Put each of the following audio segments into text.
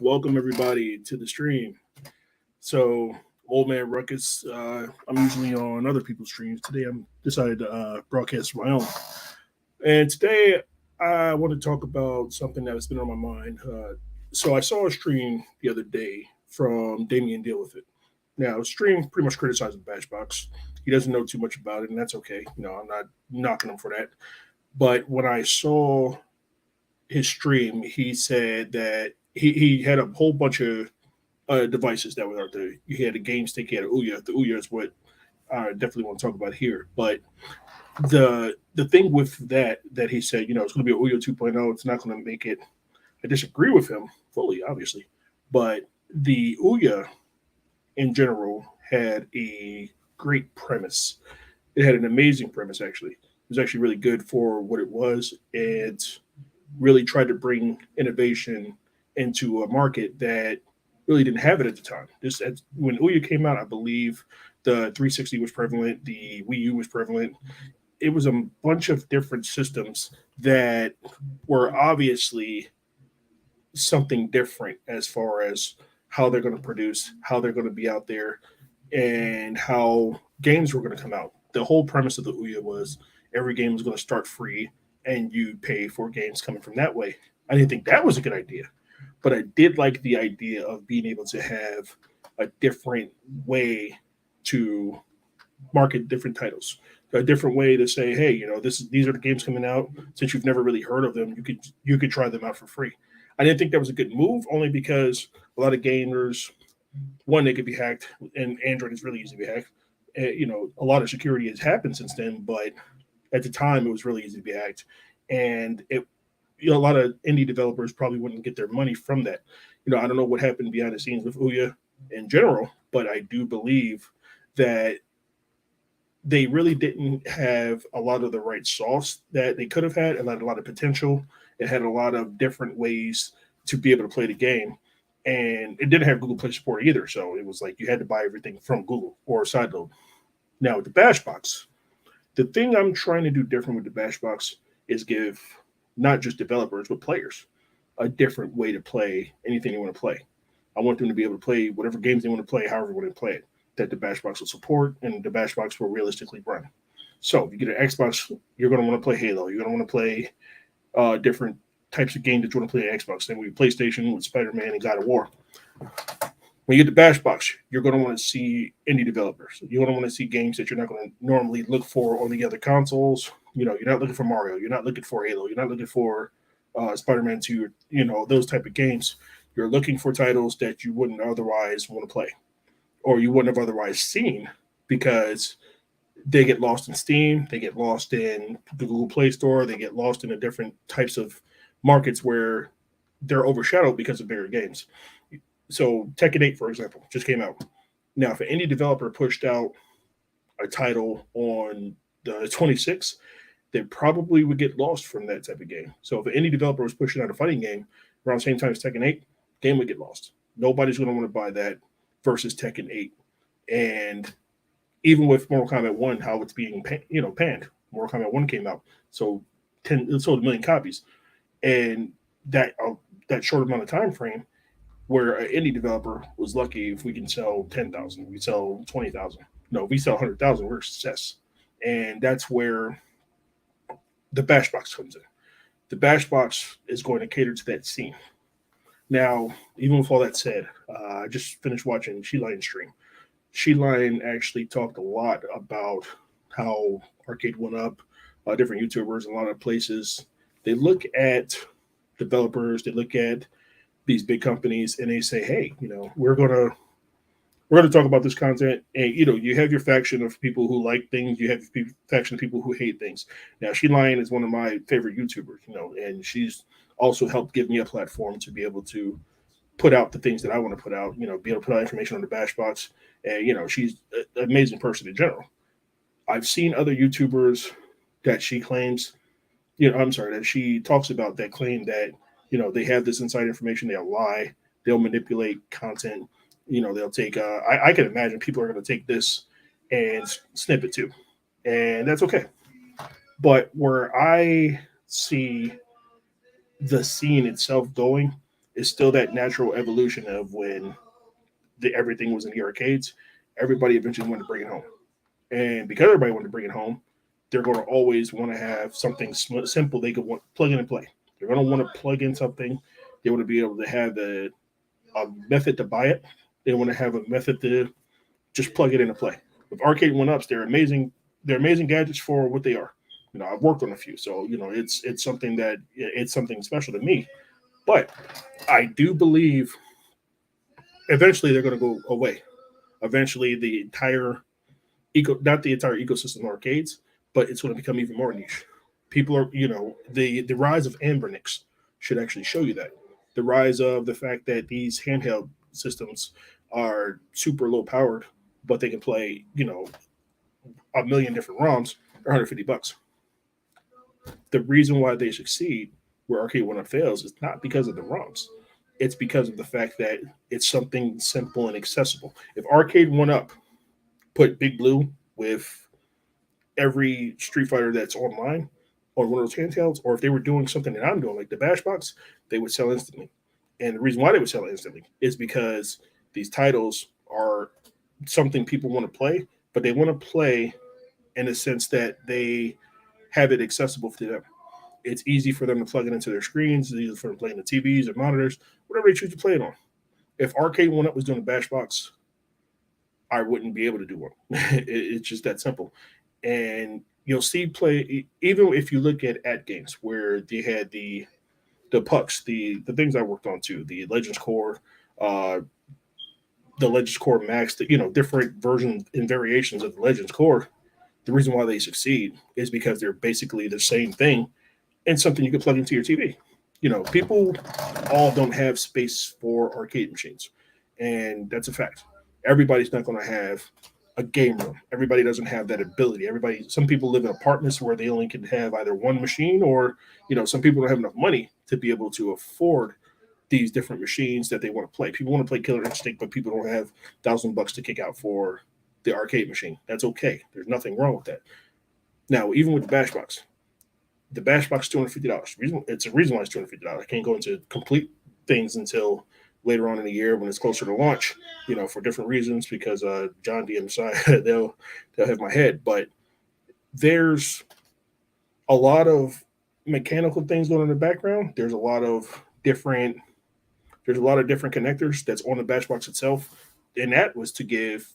welcome everybody to the stream. So, Old Man Ruckus, I'm usually on other people's streams. Today, I'm decided to broadcast my own. And today, I want to talk about something that has been on my mind. So, I saw a stream the other day from Damien Deal with It. Now, stream pretty much criticizing Bashbox. He doesn't know too much about it, and that's okay. I'm not knocking him for that. But when I saw his stream, he said that he had a whole bunch of devices that were out there. You had a game stick, you had a Ouya. The Ouya is what I definitely want to talk about here. But the thing with that he said, it's going to be a Ouya 2.0. It's not going to make it. I disagree with him fully, obviously, but the Ouya in general had a great premise. It had an amazing premise, actually. It was actually really good for what it was. And really tried to bring innovation into a market that really didn't have it at the time. When Ouya came out, I believe the 360 was prevalent, the Wii U was prevalent. It was a bunch of different systems that were obviously something different as far as how they're going to produce, how they're going to be out there, and how games were going to come out. The whole premise of the Ouya was every game was going to start free and you pay for games coming from that way. I didn't think that was a good idea, but I did like the idea of being able to have a different way to market different titles, a different way to say, hey, these are the games coming out. Since you've never really heard of them, you could try them out for free. I didn't think that was a good move, only because a lot of gamers, one, they could be hacked, and Android is really easy to be hacked. A lot of security has happened since then, but at the time it was really easy to be hacked, and a lot of indie developers probably wouldn't get their money from that. I don't know what happened behind the scenes with Ouya in general, but I do believe that they really didn't have a lot of the right sauce that they could have had. It had a lot of potential. It had a lot of different ways to be able to play the game. And it didn't have Google Play support either. So it was like you had to buy everything from Google or sideload. Now with the Bashbox, the thing I'm trying to do different with the Bashbox is give not just developers, but players a different way to play anything they want to play. I want them to be able to play whatever games they want to play, however they want to play it, that the Bashbox will support and the Bashbox will realistically run. So if you get an Xbox, you're going to want to play Halo. You're going to want to play different types of games that you want to play on Xbox. Then with PlayStation, with Spider-Man and God of War. When you get the Bashbox, you're going to want to see indie developers. You're going to want to see games that you're not going to normally look for on the other consoles. You're not looking for Mario. You're not looking for Halo. You're not looking for Spider-Man 2. Those type of games. You're looking for titles that you wouldn't otherwise want to play, or you wouldn't have otherwise seen, because they get lost in Steam, they get lost in the Google Play Store, they get lost in the different types of markets where they're overshadowed because of bigger games. So Tekken 8, for example, just came out. Now, if an indie developer pushed out a title on the 26th, they probably would get lost from that type of game. So if an indie developer was pushing out a fighting game around the same time as Tekken 8, game would get lost. Nobody's going to want to buy that versus Tekken 8. And even with Mortal Kombat 1, how it's being panned. Mortal Kombat 1 came out, so it sold 1 million copies, and that short amount of time frame, where an indie developer was lucky if we can sell 10,000, we sell 20,000. No, if we sell 100,000, we're a success, and that's where the Bashbox comes in. The Bashbox is going to cater to that scene. Now, even with all that said, I just finished watching She-Lion stream. She-Lion actually talked a lot about how Arcade went up, different YouTubers, a lot of places. They look at developers, they look at these big companies, and they say, "Hey, we're gonna talk about this content." And you have your faction of people who like things, you have your faction of people who hate things. Now, She-Lion is one of my favorite YouTubers, and she's also helped give me a platform to be able to put out the things that I want to put out, be able to put out information on the Bashbox. And, she's an amazing person in general. I've seen other YouTubers that she claims, that she talks about, that claim that, they have this inside information, they'll lie, they'll manipulate content, they'll take, I can imagine people are going to take this and snip it too. And that's okay. But where I see the scene itself going It's still that natural evolution of when everything was in the arcades. Everybody eventually wanted to bring it home, and because everybody wanted to bring it home, they're going to always want to have something simple they could want plug in and play. They're going to want to plug in something. They want to be able to have a method to buy it. They want to have a method to just plug it in and play. With arcade one ups, they're amazing. They're amazing gadgets for what they are. I've worked on a few, so it's something that it's something special to me. But I do believe eventually they're going to go away. Eventually, the entire not the entire ecosystem of arcades, but it's going to become even more niche. People are, the rise of Ambernics should actually show you that. The rise of the fact that these handheld systems are super low powered, but they can play, a million different ROMs for $150. The reason why they succeed where Arcade One Up fails is not because of the ROMs. It's because of the fact that it's something simple and accessible. If Arcade One Up put Big Blue with every Street Fighter that's online on one of those handhelds, or if they were doing something that I'm doing, like the Bash Box, they would sell instantly. And the reason why they would sell instantly is because these titles are something people want to play, but they want to play in a sense that they have it accessible to them. It's easy for them to plug it into their screens. It's easy for them to play in the TVs or monitors, whatever they choose to play it on. If Arcade One Up was doing a Bash Box, I wouldn't be able to do one. It's just that simple. And you'll see play even if you look at games where they had the pucks, the things I worked on too, the Legends Core, uh, the Legends Core Max, different versions and variations of the Legends Core. The reason why they succeed is because they're basically the same thing and something you can plug into your TV. People all don't have space for arcade machines, and that's a fact. Everybody's not going to have a game room. Everybody doesn't have that ability. Some people live in apartments where they only can have either one machine, or some people don't have enough money to be able to afford these different machines that they want to play. People want to play Killer Instinct, but people don't have $1,000 to kick out for the arcade machine. That's okay. There's nothing wrong with that. Now, even with the Bash Box is $250. It's a reason why it's $250. I can't go into complete things until later on in the year when it's closer to launch, for different reasons, because John DMSI, they'll have my head. But there's a lot of mechanical things going on in the background. There's a lot of different connectors that's on the Bash Box itself. And that was to give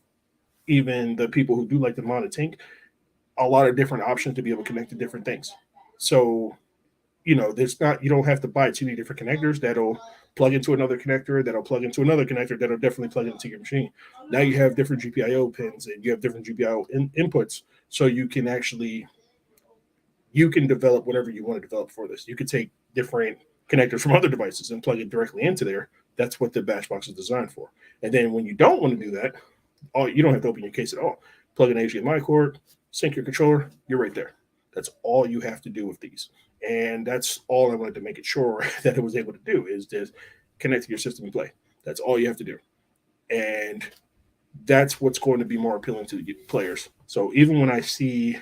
even the people who do like the mod and tank a lot of different options to be able to connect to different things. So, there's not you don't have to buy too many different connectors that'll plug into another connector, that'll plug into another connector, that'll definitely plug into your machine. Now you have different GPIO pins and you have different GPIO inputs, so you can develop whatever you want to develop for this. You could take different connectors from other devices and plug it directly into there. That's what the Bash Box is designed for. And then when you don't want to do that, you don't have to open your case at all. Plug an HDMI cord, sync your controller, you're right there. That's all you have to do with these. And that's all I wanted to make it sure that it was able to do, is just connect to your system and play. That's all you have to do. And that's what's going to be more appealing to the players. So even when I see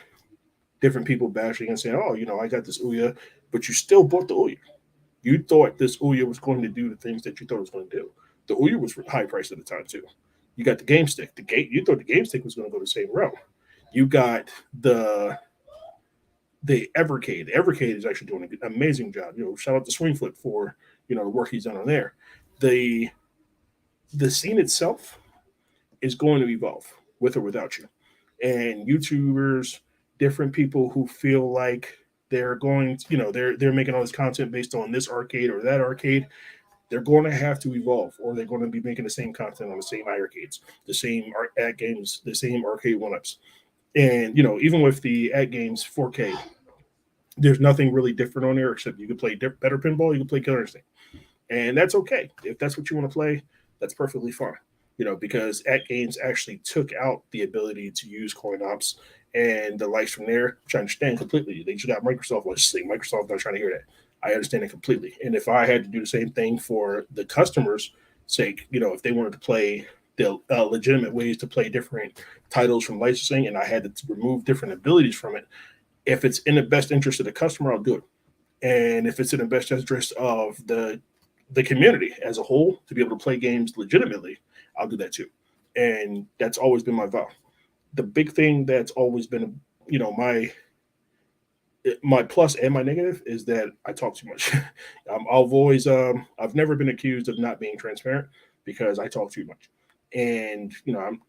different people bashing and saying, oh, I got this Ouya, but you still bought the Ouya. You thought this Ouya was going to do the things that you thought it was going to do. The Ouya was high priced at the time too. You got the game stick. You thought the game stick was going to go the same route. You got the Evercade. The Evercade is actually doing an amazing job. Shout out to Swingflip for the work he's done on there. The scene itself is going to evolve with or without you. And YouTubers, different people who feel like they're going, they're making all this content based on this arcade or that arcade. They're going to have to evolve, or they're going to be making the same content on the same arcades, the same at games, the same arcade one-ups. And even with the at games 4K, there's nothing really different on there except you can play better pinball, you can play Killer Instinct, and that's okay. If that's what you want to play, that's perfectly fine. Because at games actually took out the ability to use coin ops and the likes from there, which I understand completely. They just got Microsoft. Let's see, Microsoft not trying to hear that. I understand it completely. And if I had to do the same thing for the customers' sake, if they wanted to play the legitimate ways to play different titles from licensing, and I had to remove different abilities from it, if it's in the best interest of the customer, I'll do it. And if it's in the best interest of the the community as a whole to be able to play games legitimately, I'll do that too. And that's always been my vow. The big thing that's always been, my plus and my negative is that I talk too much. I've never been accused of not being transparent because I talk too much. And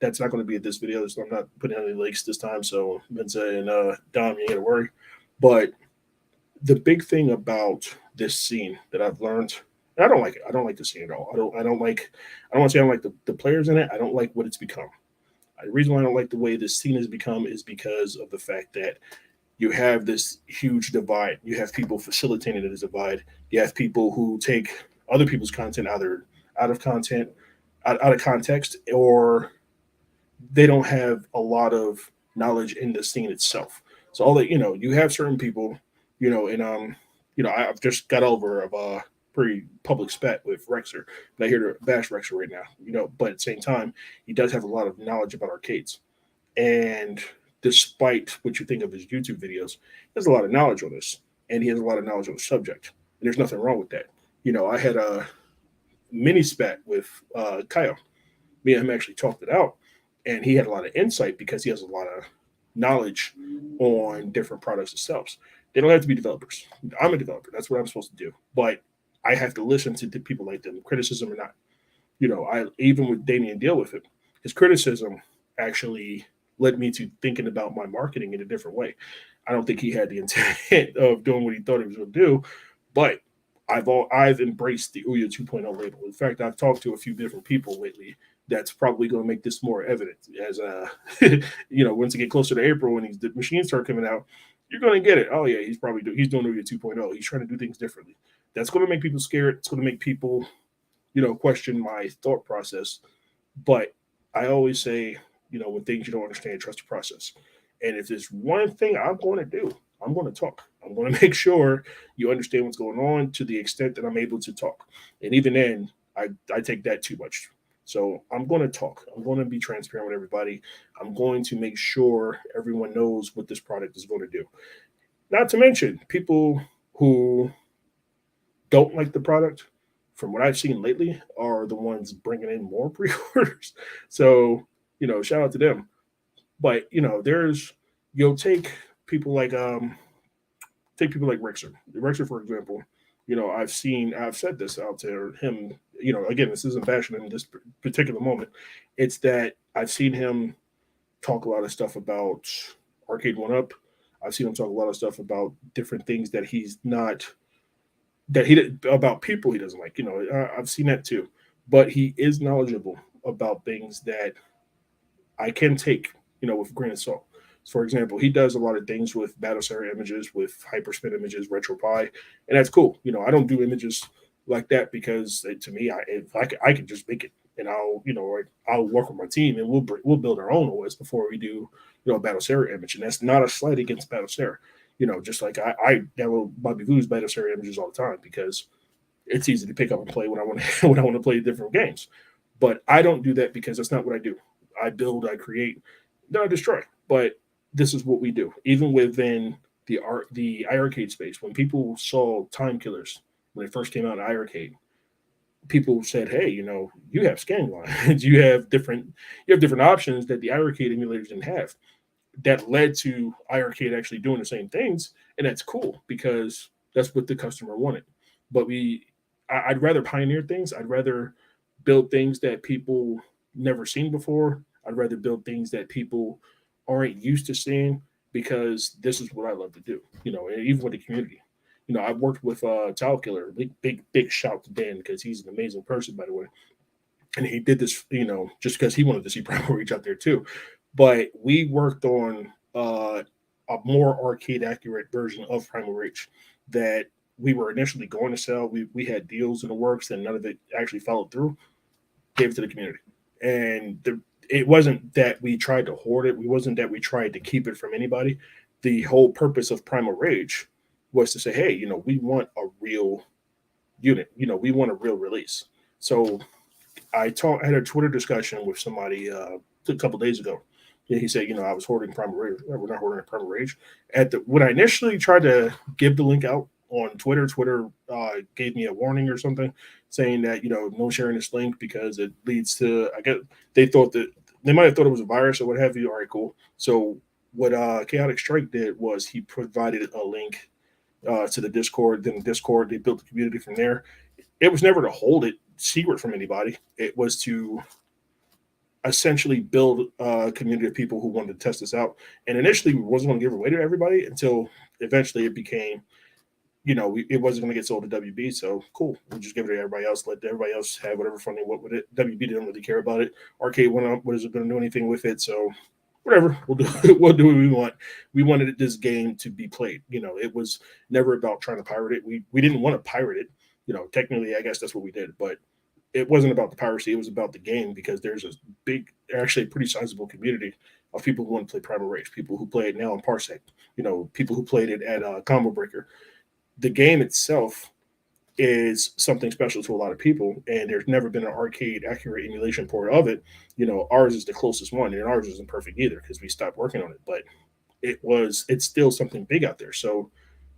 that's not going to be at this video. So I'm not putting any links this time. So Mensa and Dom, you ain't got to worry. But the big thing about this scene that I've learned, and I don't like it. I don't like the scene at all. I don't like. I don't want to say I don't like the players in it. I don't like what it's become. The reason why I don't like the way this scene has become is because of the fact that you have this huge divide. You have people facilitating this divide. You have people who take other people's content either out of content, out of context, or they don't have a lot of knowledge in the scene itself. So all that you have certain people, and I've just got over of a pretty public spat with Rexer, but I hear to bash Rexer right now, but at the same time, he does have a lot of knowledge about arcades. And despite what you think of his YouTube videos, he has a lot of knowledge on this, and he has a lot of knowledge on the subject. And there's nothing wrong with that. I had a mini spat with Kyle. Me and him actually talked it out, and he had a lot of insight because he has a lot of knowledge on different products themselves. They don't have to be developers. I'm a developer. That's what I'm supposed to do. But I have to listen to people like them, criticism or not. I even with Damien deal with it, his criticism actually led me to thinking about my marketing in a different way. I don't think he had the intent of doing what he thought he was going to do, but I've embraced the Ouya 2.0 label. In fact, I've talked to a few different people lately. That's probably going to make this more evident as once you get closer to April and the machines start coming out, you're going to get it. Oh yeah, he's doing Ouya 2.0. He's trying to do things differently. That's going to make people scared. It's going to make people, question my thought process. But I always say, when things you don't understand, trust the process. And if there's one thing I'm going to do, I'm going to talk. I'm going to make sure you understand what's going on to the extent that I'm able to talk. And even then, I take that too much. So I'm going to talk. I'm going to be transparent with everybody. I'm going to make sure everyone knows what this product is going to do. Not to mention people who don't like the product, from what I've seen lately, are the ones bringing in more pre-orders. So, shout out to them. But, you'll take people like Rexer. Rexer, for example, I've said this out to him, again, this isn't fashion in this particular moment. It's that I've seen him talk a lot of stuff about Arcade 1-Up. I've seen him talk a lot of stuff about different things that he's not, about people he doesn't like. I've seen that too. But he is knowledgeable about things that I can take, with a grain of salt. For example, he does a lot of things with battle area images, with hyperspin images, RetroPie, and that's cool. I don't do images like that because to me, I can just make it, and I'll work with my team, and we'll build our own OS before we do a battle area image, and that's not a slight against battle area. Just like I download Bobby Vu's battle area images all the time because it's easy to pick up and play when I want to when I want to play different games. But I don't do that because that's not what I do. I build, I create, then I destroy. But this is what we do. Even within the iArcade space, when people saw Time Killers when it first came out in iArcade, people said, "Hey, you have scanning lines. you have different options that the iArcade emulators didn't have." That led to iArcade actually doing the same things, and that's cool because that's what the customer wanted. But I'd rather pioneer things. I'd rather build things that people never seen before. I'd rather build things that people aren't used to seeing because this is what I love to do. And even with the community. I've worked with Tile Killer. Big shout to Dan because he's an amazing person, by the way. And he did this, just because he wanted to see Primal Reach out there too. But we worked on a more arcade accurate version of Primal Reach that we were initially going to sell. We had deals in the works and none of it actually followed through. Gave it to the community. And it wasn't that we tried to hoard it. It wasn't that we tried to keep it from anybody. The whole purpose of Primal Rage was to say, hey, we want a real unit. We want a real release. So I had a Twitter discussion with somebody a couple days ago. And he said, I was hoarding Primal Rage. We're not hoarding Primal Rage. When I initially tried to give the link out on Twitter. Twitter gave me a warning or something saying that no sharing this link because it leads to. I guess they thought that they might have thought it was a virus or what have you. All right, cool. So what Chaotic Strike did was he provided a link to the Discord. Then the Discord, they built the community from there. It was never to hold it secret from anybody. It was to essentially build a community of people who wanted to test this out. And initially, we wasn't going to give it away to everybody until eventually it became, it wasn't going to get sold to WB. So cool, we'll just give it to everybody else. Let everybody else have whatever fun they want with it. WB didn't really care about it. Arcade went up. What is it going to do anything with it? So whatever, we'll do. We'll do what we want. We wanted this game to be played. It was never about trying to pirate it. We didn't want to pirate it. Technically, I guess that's what we did, but it wasn't about the piracy. It was about the game because there's a big, actually, pretty sizable community of people who want to play Primal Rage, people who play it now in Parsec, people who played it at Combo Breaker. The game itself is something special to a lot of people, and there's never been an arcade accurate emulation port of it. Ours is the closest one, and ours isn't perfect either because we stopped working on it, but it's still something big out there. So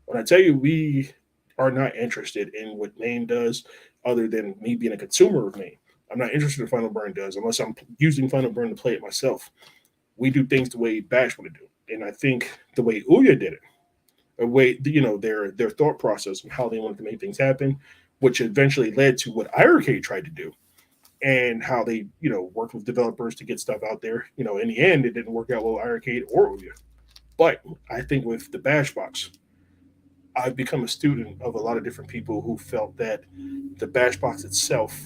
when I tell you we are not interested in what MAME does, other than me being a consumer of MAME, I'm not interested in Final Burn does unless I'm using Final Burn to play it myself. We do things the way Bash would do, and I think the way Ouya did it, a way their thought process and how they wanted to make things happen, which eventually led to what iArcade tried to do, and how they worked with developers to get stuff out there. In the end, it didn't work out well with iArcade or Ouya, but I think with the Bash box, I've become a student of a lot of different people who felt that the Bash box itself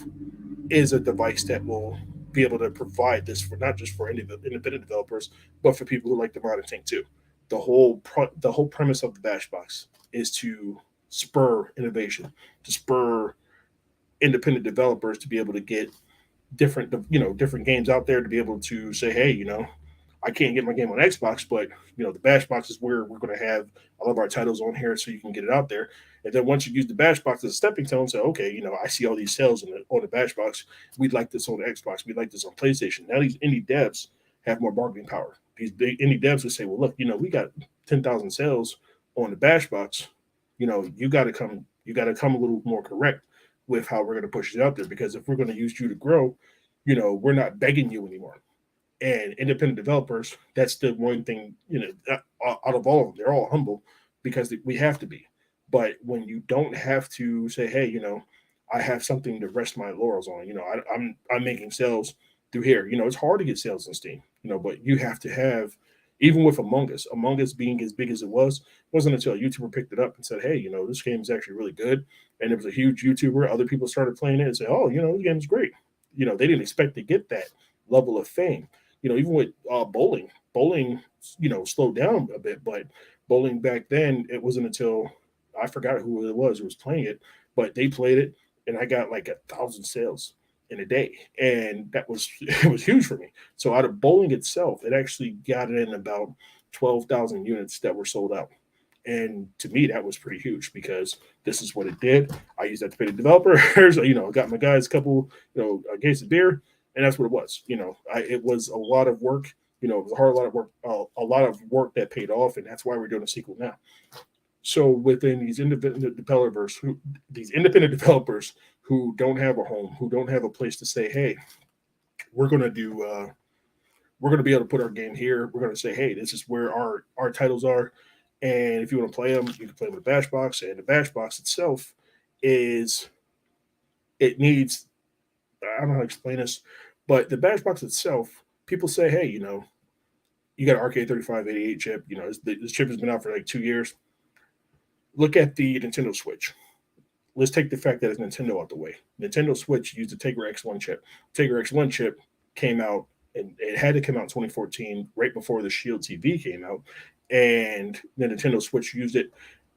is a device that will be able to provide this for not just for independent developers, but for people who like to mod and think too. The whole premise of the Bash box is to spur innovation, to spur independent developers to be able to get different games out there, to be able to say, hey, I can't get my game on Xbox, but the Bash box is where we're going to have all of our titles on here, so you can get it out there. And then once you use the Bash box as a stepping stone, say, okay, I see all these sales on the Bash box. We'd like this on Xbox. We'd like this on PlayStation. Now these indie devs have more bargaining power. These big indie devs would say, well, look, we got 10,000 sales on the Bash box. You got to come a little more correct with how we're going to push it out there, because if we're going to use you to grow, we're not begging you anymore. And independent developers, that's the one thing, out of all of them, they're all humble because we have to be. But when you don't have to say, hey, I have something to rest my laurels on, I'm making sales through here. It's hard to get sales on Steam, but you have to have, even with Among Us being as big as it wasn't until a YouTuber picked it up and said, hey, this game is actually really good. And it was a huge YouTuber. Other people started playing it and say, oh, this game's great. They didn't expect to get that level of fame. Even with bowling, slowed down a bit, but bowling back then, it wasn't until I forgot who it was playing it, but they played it, and I got like 1,000 sales in a day, and it was huge for me. So out of bowling itself, it actually got in about 12,000 units that were sold out. And to me, that was pretty huge because this is what it did. I used that to pay the developers. Got my guys a couple, a case of beer, and that's what it was. It was a lot of work. It was a lot of work, a lot of work that paid off, and that's why we're doing a sequel now. So within these independent developers who don't have a home, who don't have a place to say, hey, we're going to be able to put our game here. We're going to say, hey, this is where our titles are. And if you want to play them, you can play with the Bash box. And the Bash box itself needs, I don't know how to explain this, but the Bash box itself, people say, hey, you got an RK3588 chip. This chip has been out for like 2 years. Look at the Nintendo Switch. Let's take the fact that it's Nintendo out the way. Nintendo Switch used the Tegra X1 chip. Tegra X1 chip came out, and it had to come out in 2014, right before the Shield TV came out. And the Nintendo Switch used it.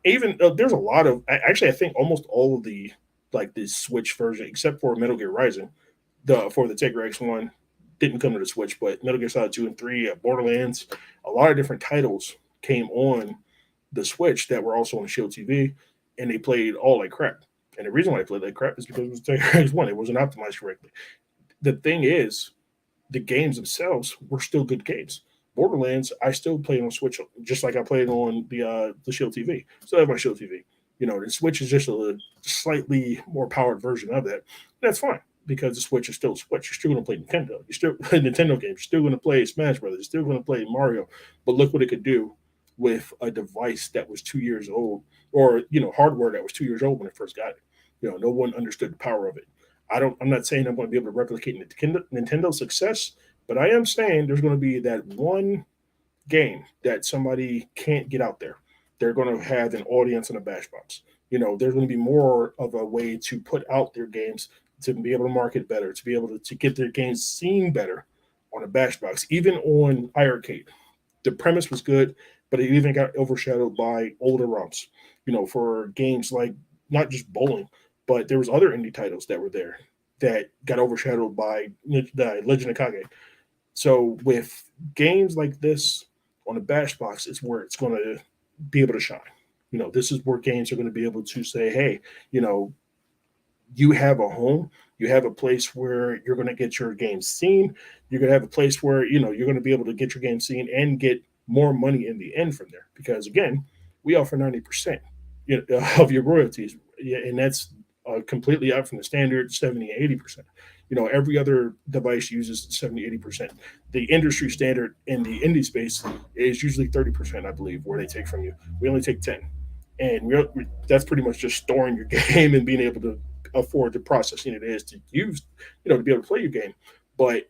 Even there's a lot of, actually, I think almost all of the Switch version, except for Metal Gear Rising, for the Tegra X1, didn't come to the Switch, but Metal Gear Solid 2 and 3, Borderlands, a lot of different titles came on the Switch that were also on Shield TV, and they played all like crap. And the reason why they played like crap is because it was Tegra X1. It wasn't optimized correctly. The thing is, the games themselves were still good games. Borderlands, I still play on Switch, just like I played on the Shield TV. Still have my Shield TV. The Switch is just a slightly more powered version of that. That's fine because the Switch is still a Switch. You're still going to play Nintendo. You're still play Nintendo games. You're still going to play Smash Brothers. You're still going to play Mario. But look what it could do with a device that was 2 years old, or hardware that was 2 years old when it first got it. No one understood the power of it. I'm not saying I'm going to be able to replicate Nintendo's success, but I am saying there's going to be that one game that somebody can't get out there. They're going to have an audience in a bash box. There's going to be more of a way to put out their games, to be able to market better, to be able to get their games seen better on a bash box, even on iArcade. The premise was good, but it even got overshadowed by older ROMs. For games like not just bowling, but there was other indie titles that were there that got overshadowed by the Legend of Kage. So with games like this on a bash box, is where it's going to be able to shine. This is where games are going to be able to say, hey, you know, you have a home, you have a place where you're going to get your game seen. You're going to have a place where you're going to be able to get your game seen and get more money in the end from there. Because again, we offer 90% of your royalties, yeah, and that's completely out from the standard 70 80%. Every other device uses 70 80%. The industry standard in the indie space is usually 30%, I believe, where they take from you. We only take 10, and that's pretty much just storing your game and being able to afford the processing it is to use, to be able to play your game. But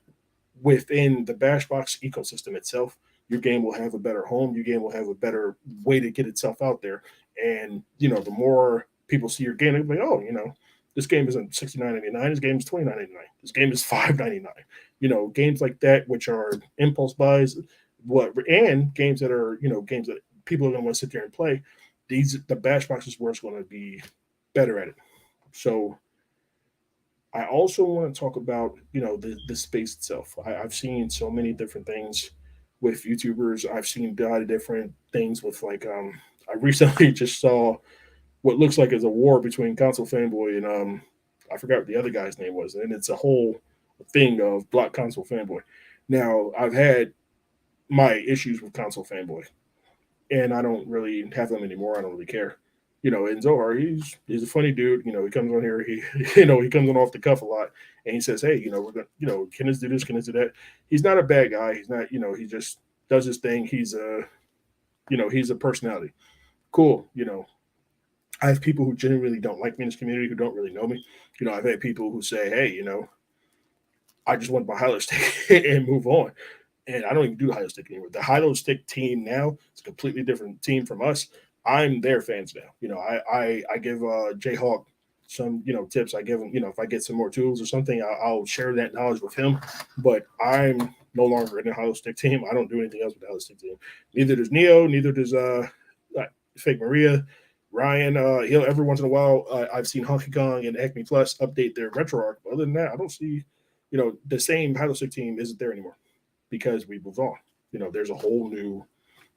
within the Bashbox ecosystem itself, your game will have a better home. Your game will have a better way to get itself out there. And the more people see your game, they'll be like, oh, this game isn't $69.99. This game is $29.99. This game is $5.99. Games like that, which are impulse buys, and games that are games that people are going to want to sit there and play. The Bashbox is where it's going to be better at it. So I also want to talk about the space itself. I've seen so many different things with YouTubers. I've seen a lot of different things with I recently just saw what looks like is a war between Console Fanboy and I forgot what the other guy's name was, and it's a whole thing of Block Console Fanboy. Now I've had my issues with Console Fanboy, and I don't really have them anymore. I don't really care. And Zohar, he's a funny dude. He comes on here, he comes on off the cuff a lot, and he says, "Hey, we're gonna, can this do this? Can this do that?" He's not a bad guy. He's not, he just does his thing. He's a personality. Cool. I have people who genuinely don't like me in this community who don't really know me. I've had people who say, "Hey, I just want my high stick and move on." And I don't even do high stick anymore. The high stick team now is a completely different team from us. I'm their fans now. I give Jayhawk some tips. I give him if I get some more tools or something, I'll share that knowledge with him. But I'm no longer in the hollow stick team. I don't do anything else with the hollow stick team. Neither does Neo. Neither does Fake Maria. Ryan. He'll every once in a while. I've seen Honky Kong and Acme Plus update their retro arc. But other than that, I don't see the same hollow stick team isn't there anymore because we moved on. There's a whole new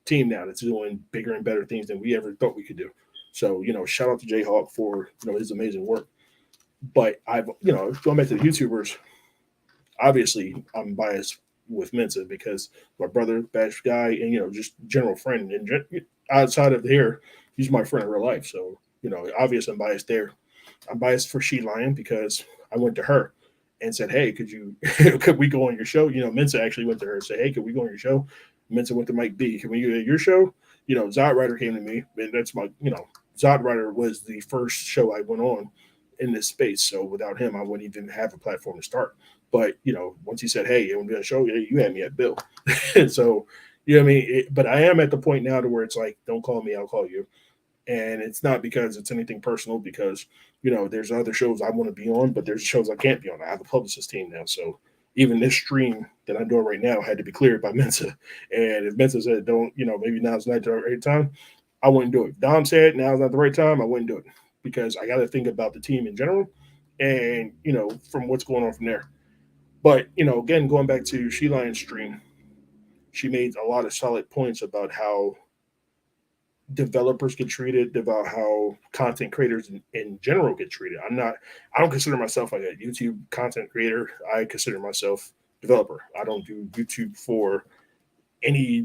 team now that's doing bigger and better things than we ever thought we could do. So, shout out to Jayhawk for, his amazing work. But I've, going back to the YouTubers, obviously I'm biased with Mensa because my brother, Bash guy, and, just general friend. And outside of here, he's my friend in real life. So, obviously I'm biased there. I'm biased for She Lion because I went to her and said, "Hey, could we go on your show?" Mensa actually went to her and said, "Hey, could we go on your show?" Mensa went to Mike B. "Can we go to your show?" Zod Rider came to me, and that's my, Zod Rider was the first show I went on in this space. So without him, I wouldn't even have a platform to start. But, once he said, "Hey, you want to be on a show?" You had me at Bill. So, what I mean? But I am at the point now to where it's like, don't call me, I'll call you. And it's not because it's anything personal, because there's other shows I want to be on, but there's shows I can't be on. I have a publicist team now, so even this stream that I'm doing right now had to be cleared by Mensa. And if Mensa said, "Don't," maybe now's not the right time, I wouldn't do it. Dom said now's not the right time, I wouldn't do it because I got to think about the team in general and from what's going on from there. But again, going back to She Lion's stream, she made a lot of solid points about how developers get treated, about how content creators in general get treated. I don't consider myself like a YouTube content creator. I consider myself developer. I don't do YouTube for any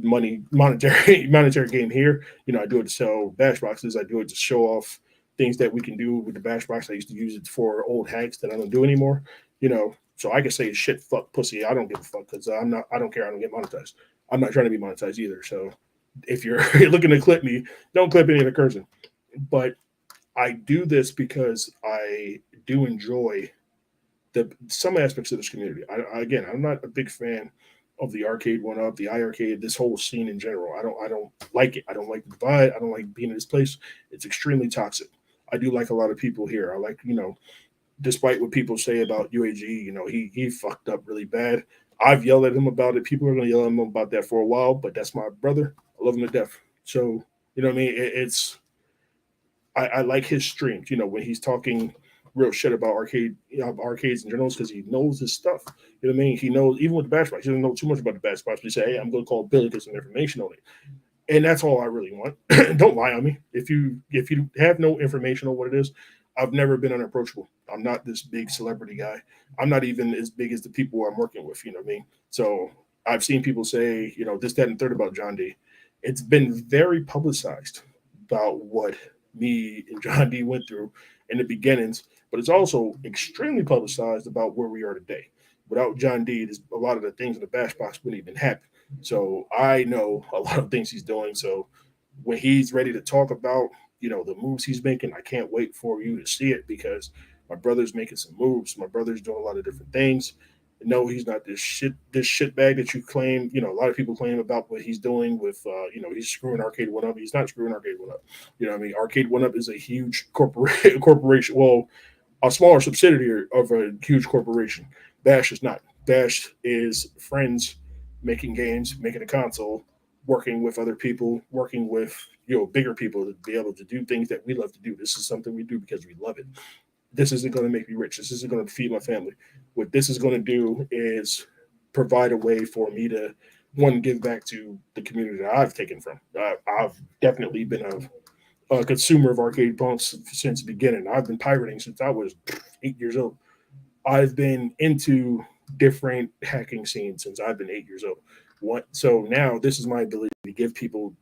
monetary gain here. I do it to sell bash boxes. I do it to show off things that we can do with the bash box. I used to use it for old hacks that I don't do anymore. So I can say shit, fuck, pussy. I don't give a fuck because I'm not. I don't care. I don't get monetized. I'm not trying to be monetized either. So if you're looking to clip me, don't clip any of the cursing. But I do this because I do enjoy the some aspects of this community. Again, I'm not a big fan of the arcade one up, the iArcade, this whole scene in general. I don't like it. I don't like the divide. I don't like being in this place. It's extremely toxic. I do like a lot of people here. I like, despite what people say about UAG, he fucked up really bad. I've yelled at him about it. People are gonna yell at him about that for a while, but that's my brother. I love him to death. So, you know what I mean? I like his streams, when he's talking real shit about arcades in general, because he knows his stuff. You know what I mean? He knows, even with the bash box, he doesn't know too much about the bash box. But he say, hey, I'm going to call Billy, get some information on it. And that's all I really want. Don't lie on me. If you have no information on what it is, I've never been unapproachable. I'm not this big celebrity guy. I'm not even as big as the people I'm working with. You know what I mean? So I've seen people say, this, that, and third about John D. It's been very publicized about what me and John D went through in the beginnings, but it's also extremely publicized about where we are today. Without John D, a lot of the things in the bash box wouldn't even happen. So I know a lot of things he's doing. So when he's ready to talk about, the moves he's making, I can't wait for you to see it because my brother's making some moves. My brother's doing a lot of different things. No, he's not this shit bag that you claim. A lot of people claim about what he's doing with, he's screwing Arcade One Up. He's not screwing Arcade One Up. You know what I mean? Arcade One Up is a huge corporation. Well, a smaller subsidiary of a huge corporation. Bash is not. Bash is friends making games, making a console, working with other people, working with bigger people to be able to do things that we love to do. This is something we do because we love it. This isn't going to make me rich. This isn't going to feed my family. What this is going to do is provide a way for me to one give back to the community that I've taken from. I've definitely been a consumer of arcade punks since the beginning. I've been pirating since I was 8 years old. I've been into different hacking scenes since I've been 8 years old. So now this is my ability to give people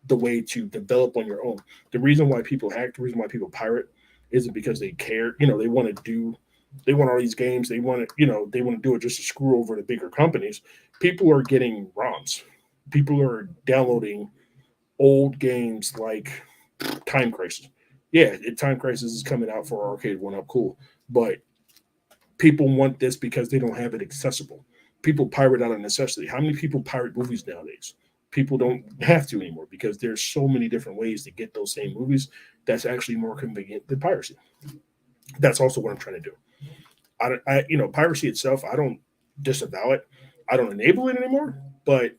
the way to develop on your own. The reason why people hack, the reason why people pirate, isn't because they care. They want all these games. They want to, they want to do it just to screw over the bigger companies. People are getting ROMs. People are downloading old games like Time Crisis. Yeah, Time Crisis is coming out for Arcade One Up, cool. But people want this because they don't have it accessible. People pirate out of necessity. How many people pirate movies nowadays? People don't have to anymore because there's so many different ways to get those same movies that's actually more convenient than piracy. That's also what I'm trying to do. Piracy itself, I don't disavow it. I don't enable it anymore, but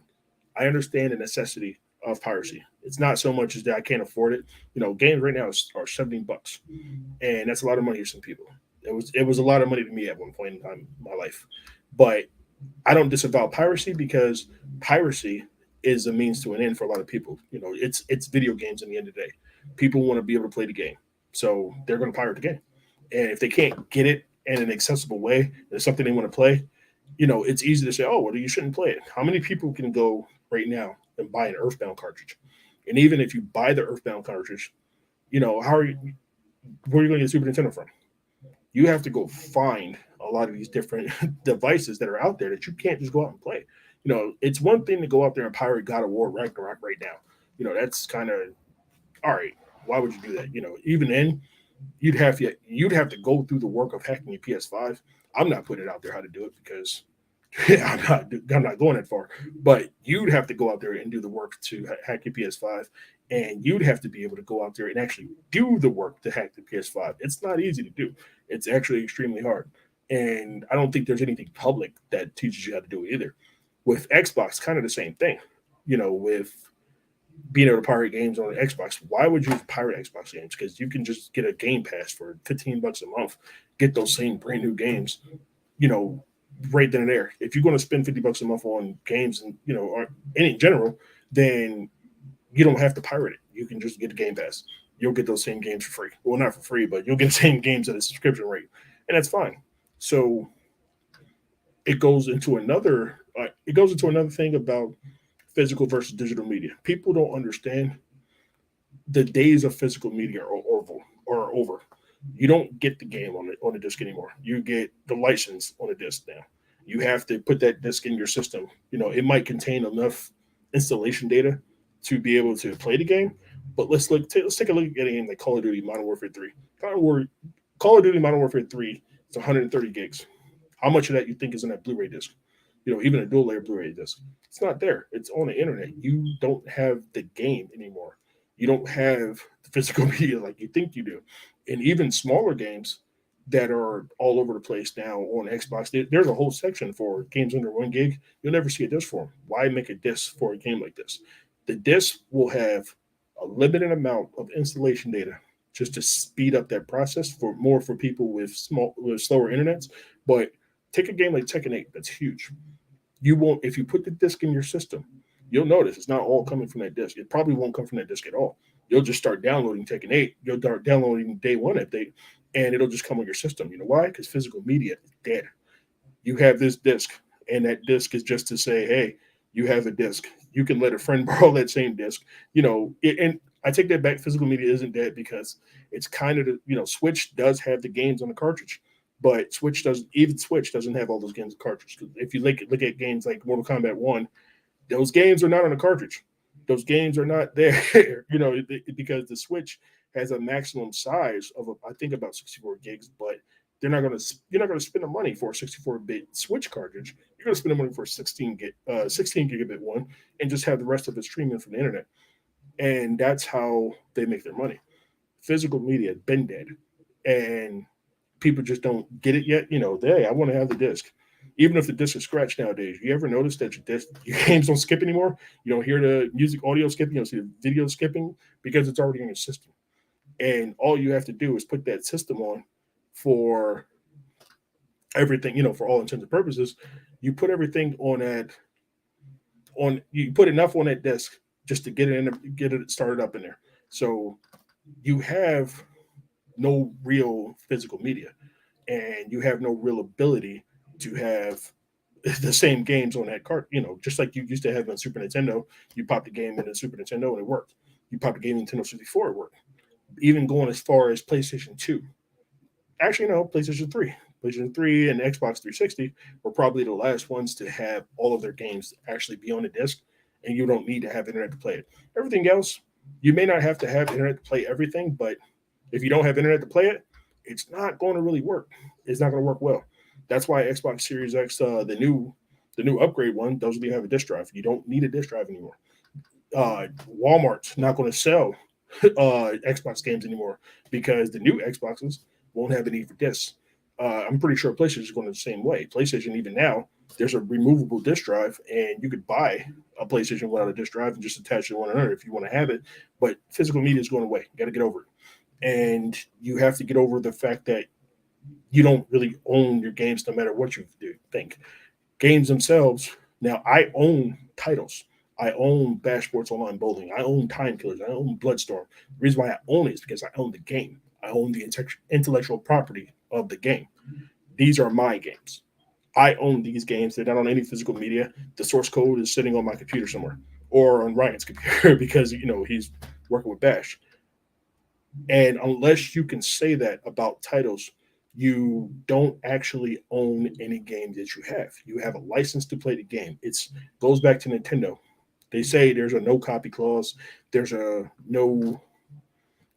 I understand the necessity of piracy. It's not so much as that I can't afford it. Games right now are $17, and that's a lot of money to some people. It was a lot of money to me at one point in time in my life, but I don't disavow piracy because piracy is a means to an end for a lot of people. It's video games in the end of the day. People want to be able to play the game, so they're going to pirate the game. And if they can't get it in an accessible way, it's something they want to play. It's easy to say, "Oh, well, you shouldn't play it." How many people can go right now and buy an Earthbound cartridge? And even if you buy the Earthbound cartridge, how are you? Where are you going to get Super Nintendo from? You have to go find a lot of these different devices that are out there that you can't just go out and play. It's one thing to go out there and pirate God of War Ragnarok right now. That's kind of all right. Why would you do that? Even then, you'd have to go through the work of hacking your PS5. I'm not putting it out there how to do it because I'm not going that far. But you'd have to go out there and do the work to hack your PS5, and you'd have to be able to go out there and actually do the work to hack the PS5. It's not easy to do. It's actually extremely hard, and I don't think there's anything public that teaches you how to do it either. With Xbox, kind of the same thing. With being able to pirate games on the Xbox. Why would you pirate Xbox games? Because you can just get a Game Pass for $15 a month, get those same brand new games, right then and there. If you're going to spend $50 a month on games and or in general, then you don't have to pirate it. You can just get the Game Pass. You'll get those same games for free. Well, not for free, but you'll get the same games at a subscription rate, and that's fine. So it goes into another thing about physical versus digital media. People don't understand the days of physical media are are over. You don't get the game on the disc anymore. You get the license on a disc now. You have to put that disc in your system. It might contain enough installation data to be able to play the game. But let's take a look at a game like Call of Duty Modern Warfare 3. Call of Duty Modern Warfare 3 is 130 gigs. How much of that you think is in that Blu-ray disc? Even a dual layer Blu-ray disc. It's not there. It's on the internet. You don't have the game anymore. You don't have the physical media like you think you do. And even smaller games that are all over the place now on Xbox, there's a whole section for games under 1 gig. You'll never see a disc for them. Why make a disc for a game like this? The disc will have a limited amount of installation data just to speed up that process for people with slower internets. But take a game like Tekken 8, that's huge. You won't If you put the disc in your system, you'll notice it's not all coming from that disc. It probably won't come from that disc at all. You'll just start downloading Tekken 8. You'll start downloading day one update, and it'll just come on your system. You know why? Because physical media is dead. You have this disc, and that disc is just to say, hey, you have a disc. You can let a friend borrow that same disc. And I take that back. Physical media isn't dead because it's kind of Switch does have the games on the cartridge, but Switch doesn't have all those games on the cartridge. If you look at games like Mortal Kombat 1, those games are not on a cartridge. Those games are not there, because the Switch has a maximum size of I think about 64 gigs, but you're not going to spend the money for a 64-bit Switch cartridge. You're going to spend the money for a 16 gigabit one and just have the rest of it streaming from the internet. And that's how they make their money. Physical media has been dead, and people just don't get it yet. Hey, I want to have the disc. Even if the disc is scratched nowadays, you ever notice that your games don't skip anymore? You don't hear the music audio skipping, you don't see the video skipping because it's already in your system. And all you have to do is put that system on for everything, for all intents and purposes. You put everything you put enough on that disc just to get it started up in there. So you have no real physical media, and you have no real ability to have the same games on that cart. Just like you used to have on Super Nintendo, you pop the game in the Super Nintendo and it worked. You pop the game in Nintendo 64, it worked. Even going as far as PlayStation 2. Actually, no, PlayStation 3. PlayStation 3 and Xbox 360 were probably the last ones to have all of their games actually be on the disc, and you don't need to have internet to play it. Everything else, you may not have to have internet to play everything, but if you don't have internet to play it, it's not going to really work. It's not going to work well. That's why Xbox Series X, the new upgrade one, doesn't even have a disc drive. You don't need a disc drive anymore. Walmart's not going to sell Xbox games anymore because the new Xboxes won't have any for discs. I'm pretty sure PlayStation is going the same way. PlayStation, even now, there's a removable disc drive, and you could buy a PlayStation without a disc drive and just attach it to one another if you want to have it. But physical media is going away. You got to get over it. And you have to get over the fact that you don't really own your games no matter what you think. Games themselves, now I own titles. I own Bash Sports Online Bowling. I own Time Killers. I own Bloodstorm. The reason why I own it is because I own the game. I own the intellectual property of the game. These are my games. I own these games. They're not on any physical media. The source code is sitting on my computer somewhere or on Ryan's computer because, he's working with Bash. And unless you can say that about titles, you don't actually own any game that you have. You have a license to play the game. It goes back to Nintendo. They say there's a no copy clause. There's a no,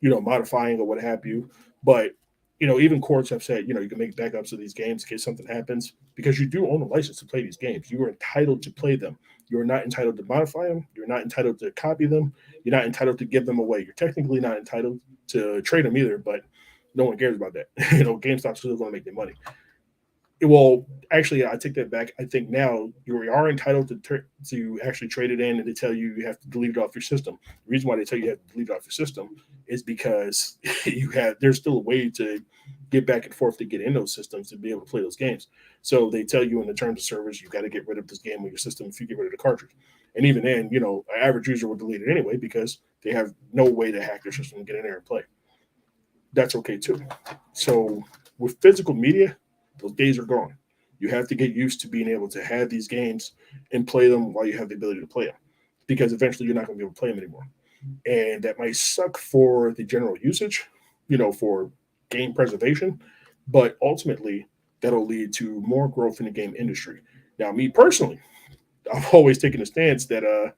modifying or what have you. But, even courts have said, you can make backups of these games in case something happens because you do own a license to play these games. You are entitled to play them. You're not entitled to modify them. You're not entitled to copy them. You're not entitled to give them away. You're technically not entitled to trade them either, but no one cares about that. GameStop's still going to make their money. Well, actually, I take that back. I think now you are entitled to actually trade it in and to tell you have to delete it off your system. The reason why they tell you have to delete it off your system is because there's still a way to get back and forth to get in those systems to be able to play those games. So they tell you in the terms of service, you've got to get rid of this game on your system if you get rid of the cartridge. And even then, an average user will delete it anyway because they have no way to hack their system and get in there and play. That's okay too. So with physical media, those days are gone. You have to get used to being able to have these games and play them while you have the ability to play them, because eventually you're not going to be able to play them anymore. And that might suck for the general usage, for game preservation, but ultimately that'll lead to more growth in the game industry. Now, me personally, I've always taken a stance that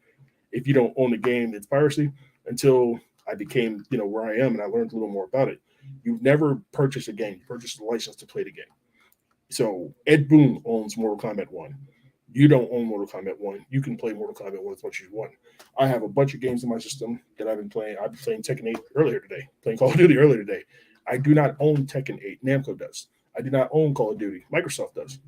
if you don't own the game, it's piracy. Until I became, where I am, and I learned a little more about it. You've never purchased a game; you purchased a license to play the game. So Ed Boon owns Mortal Kombat One. You don't own Mortal Kombat One. You can play Mortal Kombat One as much as you want. I have a bunch of games in my system that I've been playing. I've been playing Tekken 8 earlier today, playing Call of Duty earlier today. I do not own Tekken 8. Namco does. I do not own Call of Duty. Microsoft does.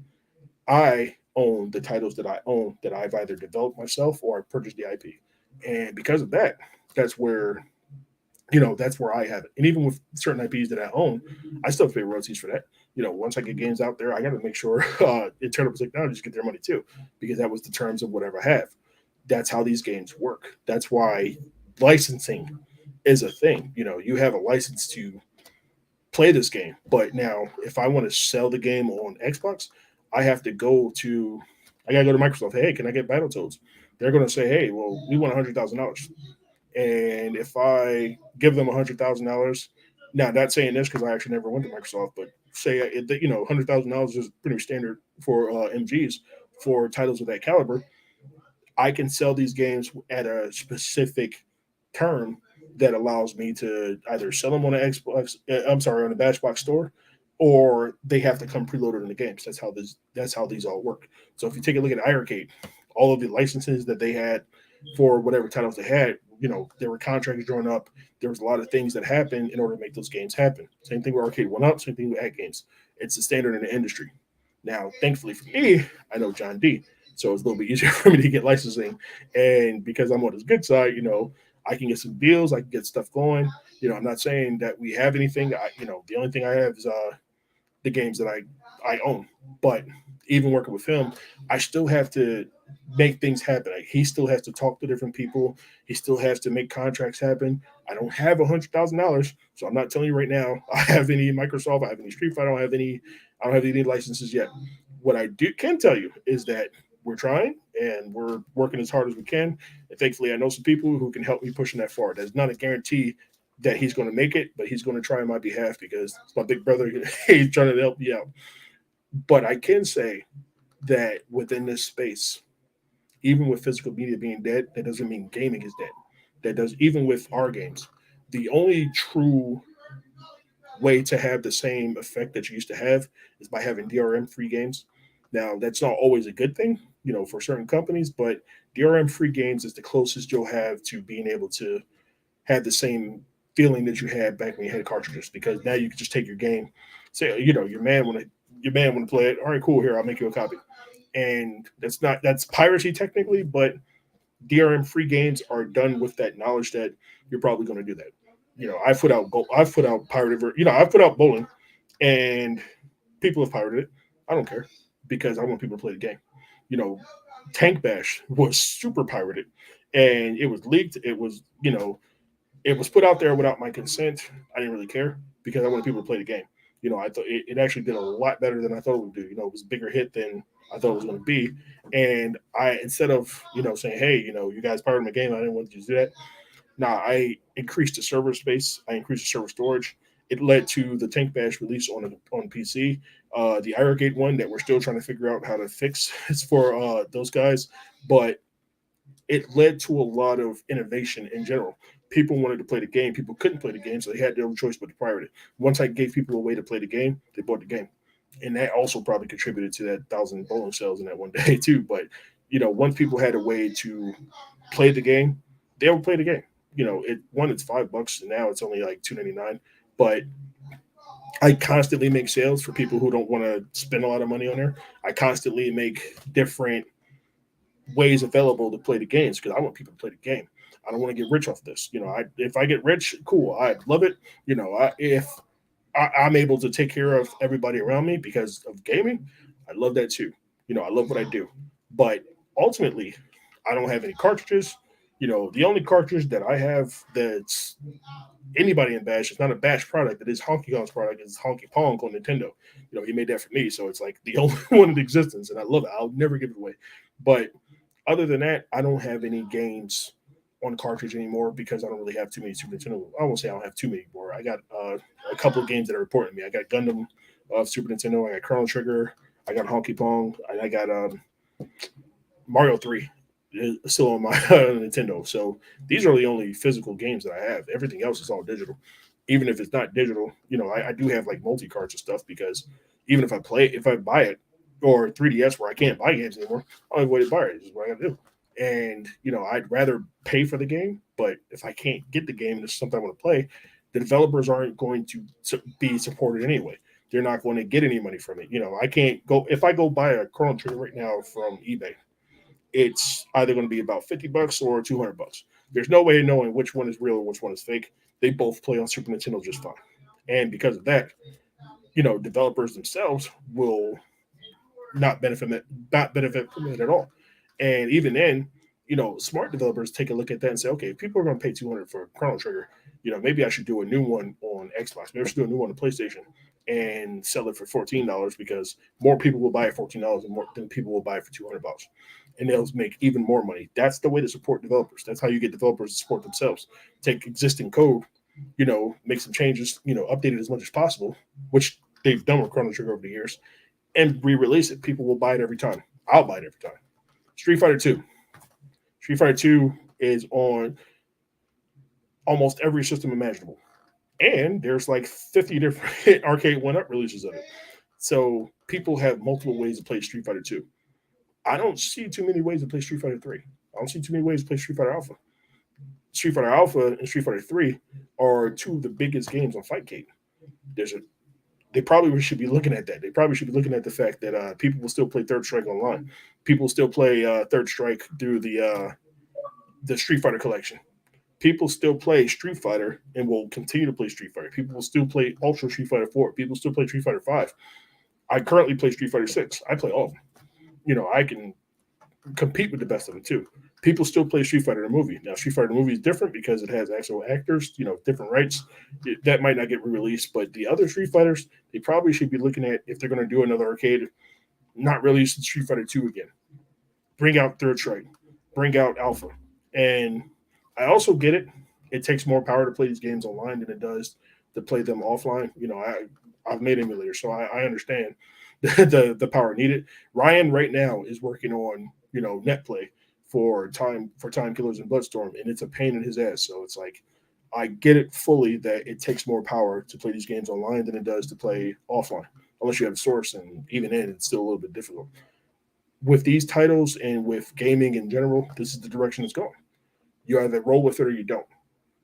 I own the titles that I own that I've either developed myself or I purchased the IP. And because of that, that's where that's where I have it. And even with certain IPs that I own, I still pay royalties for that. Once I get games out there, I got to make sure Eternal Technologies get their money too, because that was the terms of whatever I have. That's how these games work. That's why licensing is a thing. You have a license to play this game, but now if I want to sell the game on Xbox, I have to go to, I gotta go to Microsoft. Hey, can I get Battletoads? They're going to say, hey, well, we want $100,000. And if I give them $100,000, now not saying this because I actually never went to Microsoft, but say $100,000 is pretty standard for MGs for titles of that caliber. I can sell these games at a specific term that allows me to either sell them on an Xbox, I'm sorry, on a Batchbox store, or they have to come preloaded in the games. That's how these all work. So if you take a look at iArcade, all of the licenses that they had for whatever titles they had, there were contracts drawn up. There was a lot of things that happened in order to make those games happen. Same thing with Arcade One Up. Same thing with Ad Games. It's the standard in the industry. Now, thankfully for me, I know John D, so it's a little bit easier for me to get licensing. And because I'm on his good side, I can get some deals. I can get stuff going. I'm not saying that we have anything. The only thing I have is the games that I own. But even working with him, I still have to make things happen. Like, he still has to talk to different people. He still has to make contracts happen. I don't have $100,000, so I'm not telling you right now I have any Microsoft. I have any Street Fighter. I don't have any licenses yet. What I can tell you is that we're trying and we're working as hard as we can. And thankfully, I know some people who can help me pushing that forward. There's not a guarantee that he's going to make it, but he's going to try on my behalf because it's my big brother. He's trying to help me out. But I can say that within this space, even with physical media being dead, that doesn't mean gaming is dead. That does, even with our games. The only true way to have the same effect that you used to have is by having DRM free games. Now, that's not always a good thing, for certain companies, but DRM free games is the closest you'll have to being able to have the same feeling that you had back when you had cartridges, because now you can just take your game, say, your man want to play it. All right, cool. Here, I'll make you a copy. And that's piracy technically, but DRM free games are done with that knowledge that you're probably going to do that. I've put out pirated, I've put out bowling, and people have pirated it. I don't care because I want people to play the game. You know, Tank Bash was super pirated, and it was leaked. It was put out there without my consent. I didn't really care because I wanted people to play the game. I thought it actually did a lot better than I thought it would do. It was a bigger hit than I thought it was going to be. And instead of, saying, hey, you guys pirated my game, I didn't want you to do that. Nah, I increased the server space. I increased the server storage. It led to the Tank Bash release on PC. The Irrigate one that we're still trying to figure out how to fix is for those guys. But it led to a lot of innovation in general. People wanted to play the game. People couldn't play the game, so they had no choice but to pirate it. Once I gave people a way to play the game, they bought the game. And that also probably contributed to that 1,000 bowling sales in that one day too. But once people had a way to play the game, they would play the game. It's $5 and now it's only like $2.99. But I constantly make sales for people who don't want to spend a lot of money on there. I constantly make different ways available to play the games because I want people to play the game. I don't want to get rich off this. If I get rich, cool. I love it. If I'm able to take care of everybody around me because of gaming, I love that too. I love what I do. But ultimately, I don't have any cartridges. The only cartridge that I have that's anybody in Bash, it's not a Bash product, it is Honky Kong's product, it's Honky Pong on Nintendo. He made that for me. So it's like the only one in existence, and I love it. I'll never give it away. But other than that, I don't have any games on cartridge anymore because I don't really have too many Super Nintendo. I won't say I don't have too many more. I got a couple of games that are important to me. I got Gundam of Super Nintendo. I got Chrono Trigger. I got Honky Pong. I got Mario 3 is still on my Nintendo. So these are the only physical games that I have. Everything else is all digital. Even if it's not digital, I do have like multi cards and stuff because even if I buy it or 3DS where I can't buy games anymore, I only way to buy it. This is what I gotta do. And I'd rather pay for the game, but if I can't get the game and it's something I want to play, the developers aren't going to be supported anyway. They're not going to get any money from it. I can't go if I go buy a Chrono Trigger right now from eBay, it's either going to be about $50 or $200. There's no way of knowing which one is real and which one is fake. They both play on Super Nintendo just fine. And because of that, developers themselves will not benefit from it at all. And even then, smart developers take a look at that and say, okay, if people are going to pay 200 for Chrono Trigger, maybe I should do a new one on Xbox. Maybe I should do a new one on PlayStation and sell it for $14 because more people will buy it $14 and more than people will buy it for $200, and they'll make even more money. That's the way to support developers. That's how you get developers to support themselves. Take existing code, make some changes, update it as much as possible, which they've done with Chrono Trigger over the years, and re-release it. People will buy it every time. I'll buy it every time. Street Fighter 2. Street Fighter 2 is on almost every system imaginable. And there's like 50 different arcade one-up releases of it. So people have multiple ways to play Street Fighter 2. I don't see too many ways to play Street Fighter 3. I don't see too many ways to play Street Fighter Alpha. Street Fighter Alpha and Street Fighter 3 are two of the biggest games on Fightcade. They probably should be looking at that. They probably should be looking at the fact that people will still play Third Strike online. People will still play Third Strike through the Street Fighter collection. People still play Street Fighter and will continue to play Street Fighter. People will still play Ultra Street Fighter 4. People still play Street Fighter 5. I currently play Street Fighter 6. I play all of them. I can compete with the best of them too. People still play Street Fighter the movie. Now, Street Fighter the movie is different because it has actual actors, different rights. That might not get re-released, but the other Street Fighters, they probably should be looking at if they're going to do another arcade, not release Street Fighter 2 again. Bring out Third Strike. Bring out Alpha. And I also get it. It takes more power to play these games online than it does to play them offline. I've made emulators, so I understand the power needed. Ryan right now is working on net play for Time Killers and Bloodstorm, and it's a pain in his ass. So it's like I get it fully that it takes more power to play these games online than it does to play offline, unless you have a source, and even then, it's still a little bit difficult. With these titles and with gaming in general, this is the direction it's going. You either roll with it or you don't.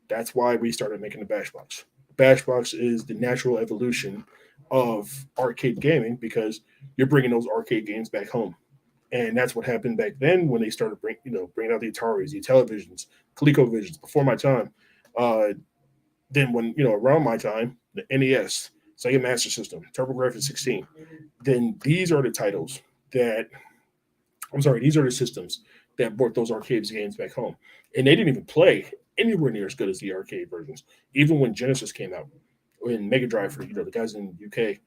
That's why we started making the Bash Box. Bash Box is the natural evolution of arcade gaming because you're bringing those arcade games back home. And that's what happened back then when they started bringing out the Ataris, the televisions, ColecoVisions before my time. Then when around my time, the NES, Sega Master System, TurboGrafx 16. Then these are the titles that these are the systems that brought those arcade games back home, and they didn't even play anywhere near as good as the arcade versions. Even when Genesis came out, in Mega Drive for the guys in the UK,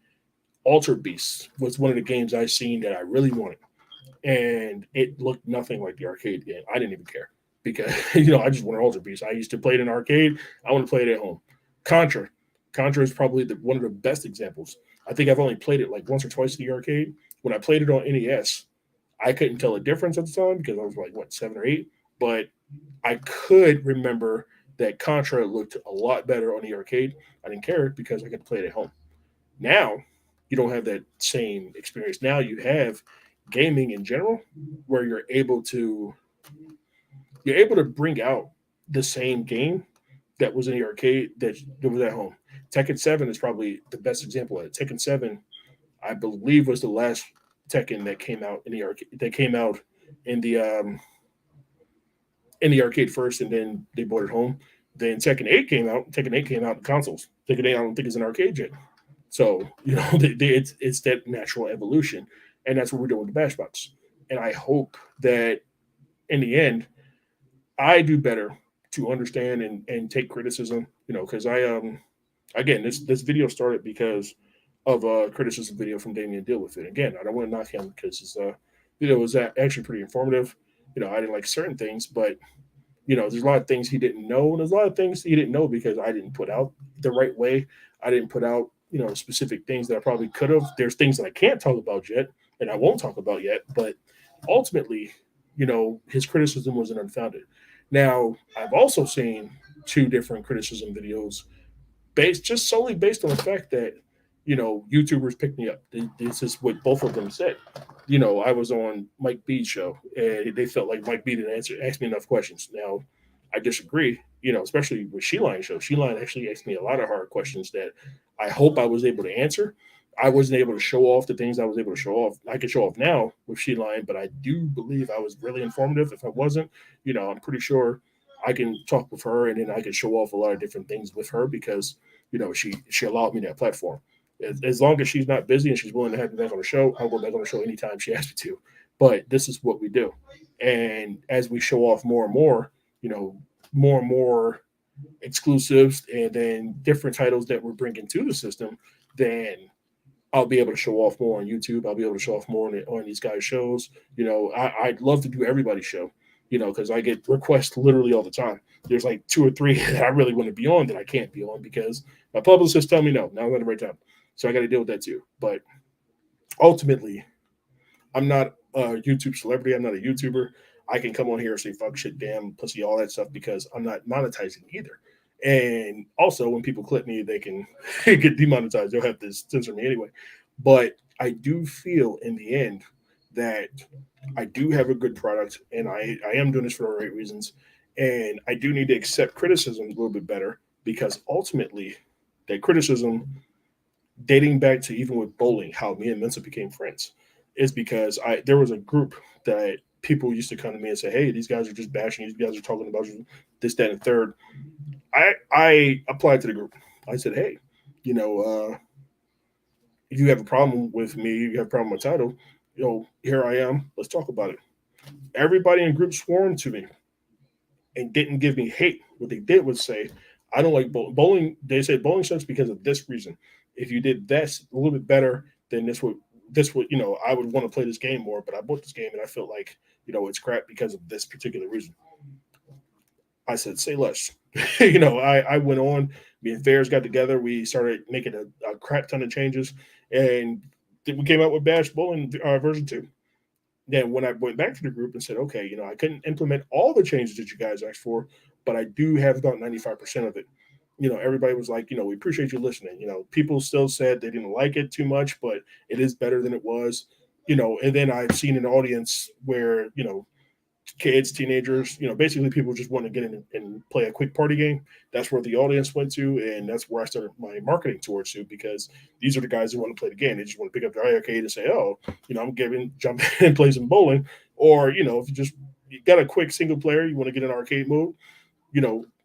Altered Beast was one of the games I seen that I really wanted, and it looked nothing like the arcade game. I didn't even care because I just wanted Altered Beast. I used to play it in arcade. I want to play it at home. Contra, Contra is probably one of the best examples. I think I've only played it like once or twice in the arcade. When I played it on NES, I couldn't tell a difference at the time because I was like, 7 or 8. But I could remember that Contra looked a lot better on the arcade. I didn't care because I could play it at home. Now, you don't have that same experience. Now you have gaming in general where you're able to bring out the same game that was in the arcade that was at home. Tekken 7 is probably the best example of it. Tekken 7, I believe, was the last Tekken that came out in the arcade. That came out in the arcade first, and then they brought it home. Then Tekken 8 came out. Tekken 8 came out in consoles. Tekken 8, I don't think is an arcade yet. So it's that natural evolution, and that's what we're doing with the Bash Box. And I hope that in the end, I do better to understand and take criticism. Because again, this video started because of a criticism video from Damien Deal with it. Again, I don't want to knock him because his video was actually pretty informative. I didn't like certain things, but There's a lot of things he didn't know, and there's a lot of things he didn't know because I didn't put out the right way. I didn't put out, specific things that I probably could have. There's things that I can't talk about yet, and I won't talk about yet. But ultimately, his criticism wasn't unfounded. Now, I've also seen two different criticism videos based just solely based on the fact that YouTubers picked me up. This is what both of them said. I was on Mike B's show, and they felt like Mike B didn't ask me enough questions. Now, I disagree. Especially with Sheline show. Sheline actually asked me a lot of hard questions that I hope I was able to answer. I wasn't able to show off the things I was able to show off. I can show off now with Sheline, but I do believe I was really informative. If I wasn't, I'm pretty sure I can talk with her, and then I can show off a lot of different things with her because she allowed me that platform. As long as she's not busy and she's willing to have me back on the show, I'll go back on the show anytime she asks me to. But this is what we do, and as we show off more and more, more and more exclusives, and then different titles that we're bringing to the system, then I'll be able to show off more on YouTube. I'll be able to show off more on these guys' shows. I'd love to do everybody's show, because I get requests literally all the time. There's like two or three that I really want to be on that I can't be on because my publicists tell me no, now I'm not the right time. So I got to deal with that too. But ultimately, I'm not a YouTube celebrity. I'm not a YouTuber. I can come on here and say fuck, shit, damn, pussy, all that stuff because I'm not monetizing either. And also, when people clip me, they can get demonetized. They'll have to censor me anyway. But I do feel in the end that I do have a good product, and I am doing this for the right reasons. And I do need to accept criticism a little bit better because ultimately, that criticism, dating back to even with bowling, how me and Mensa became friends, is because there was a group that people used to come to me and say, "Hey, these guys are just bashing. These guys are talking about this, that, and third." I applied to the group. I said, "Hey, you know, if you have a problem with me, you have a problem with my title, here I am. Let's talk about it." Everybody in the group swarmed to me and didn't give me hate. What they did was say, "I don't like bowling. Bowling." They said bowling sucks because of this reason. If you did this a little bit better, then this would I would want to play this game more. But I bought this game and I felt like it's crap because of this particular reason. I said, say less. I went on. Me and Fairs got together. We started making a crap ton of changes, and we came out with Bash Bowling version 2. Then when I went back to the group and said, okay, I couldn't implement all the changes that you guys asked for, but I do have about 95% of it. Everybody was like, we appreciate you listening. People still said they didn't like it too much, but it is better than it was. And then I've seen an audience where, kids, teenagers, basically people just want to get in and play a quick party game. That's where the audience went to, and that's where I started my marketing towards to because these are the guys who want to play the game. They just want to pick up their arcade and say, "Oh, I'm jump in and play some bowling," or if you got a quick single player, you want to get an arcade mode,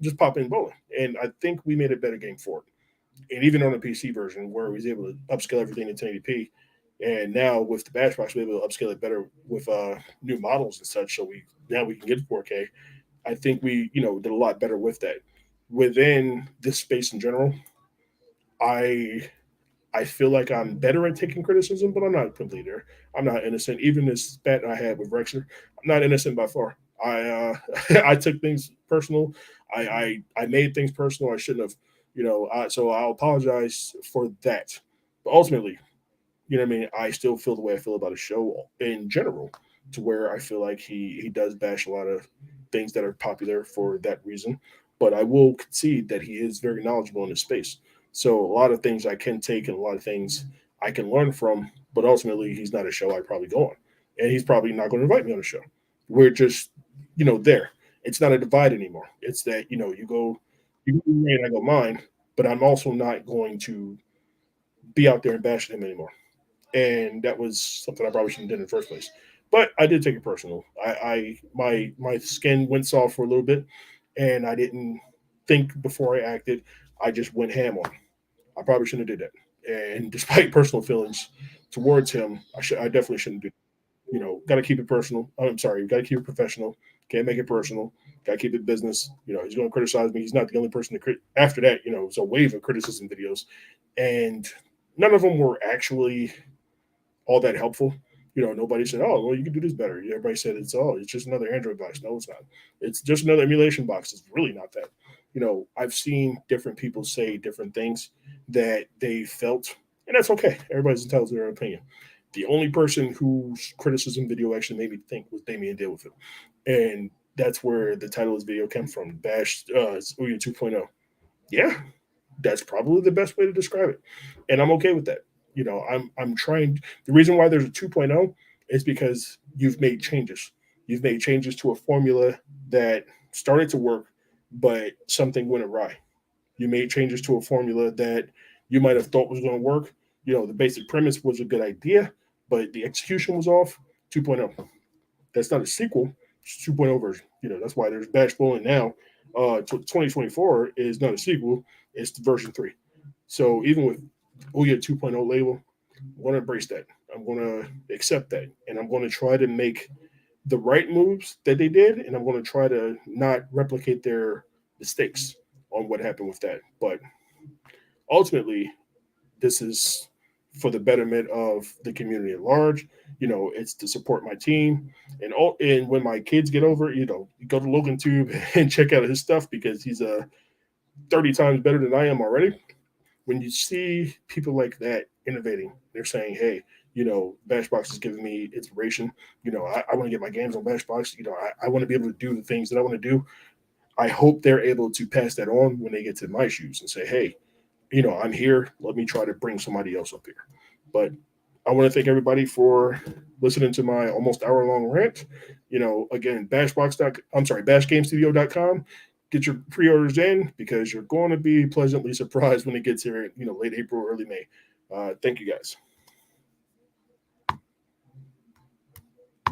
just pop in bowling. And I think we made a better game for it. And even on the PC version, where we was able to upscale everything to 1080p, and now with the Bash Box, we're able to upscale it better with new models and such. So we can get 4K. I think we did a lot better with that. Within this space in general, I I feel like I'm better at taking criticism, but I'm not completely there. I'm not innocent. Even this spat I had with Rexer, I'm not innocent by far. I took things personal. I made things personal. I shouldn't have. So I'll apologize for that. But ultimately, what I mean? I still feel the way I feel about a show in general, to where I feel like he does bash a lot of things that are popular for that reason. But I will concede that he is very knowledgeable in this space. So a lot of things I can take and a lot of things I can learn from. But ultimately, he's not a show I'd probably go on, and he's probably not going to invite me on a show. We're just there. It's not a divide anymore. It's that you go your way and I go mine. But I'm also not going to be out there and bash him anymore, and that was something I probably shouldn't have done in the first place. But I did take it personal. My skin went soft for a little bit, and I didn't think before I acted. I just went ham on him. I probably shouldn't have did that. And despite personal feelings towards him, I definitely shouldn't do. Got to keep it personal. I'm sorry, got to keep it professional. Can't make it personal. Got to keep it business. He's going to criticize me. He's not the only person to after that. It's a wave of criticism videos, and none of them were actually all that helpful. Nobody said, "Oh, well, you can do this better." Everybody said it's just another Android box. No, it's not. It's just another emulation box. It's really not that. I've seen different people say different things that they felt, and that's okay. Everybody's entitled to their opinion. The only person whose criticism video actually made me think was Damien deal with it, and that's where the title of this video came from. Bash Ouya 2.0. Yeah, that's probably the best way to describe it, and I'm okay with that. I'm trying. The reason why there's a 2.0 is because you've made changes. You've made changes to a formula that started to work, but something went awry. You made changes to a formula that you might have thought was going to work. The basic premise was a good idea, but the execution was off. 2.0. That's not a sequel. It's 2.0 version. That's why there's Bash Bowling now. 2024 is not a sequel. It's the version 3. So even with Ouya 2.0 label, I'm going to embrace that. I'm going to accept that. And I'm going to try to make the right moves that they did. And I'm going to try to not replicate their mistakes on what happened with that. But ultimately, this is for the betterment of the community at large. It's to support my team, and when my kids get over, go to Logan Tube and check out his stuff because he's 30 times better than I am already. When you see people like that innovating, they're saying, "Hey, Bashbox is giving me inspiration. I want to get my games on Bashbox. I want to be able to do the things that I want to do." I hope they're able to pass that on when they get to my shoes and say, "Hey, I'm here. Let me try to bring somebody else up here." But I want to thank everybody for listening to my almost hour-long rant. Again, bashgamestudio.com. Get your pre-orders in because you're going to be pleasantly surprised when it gets here, late April, early May. Thank you guys.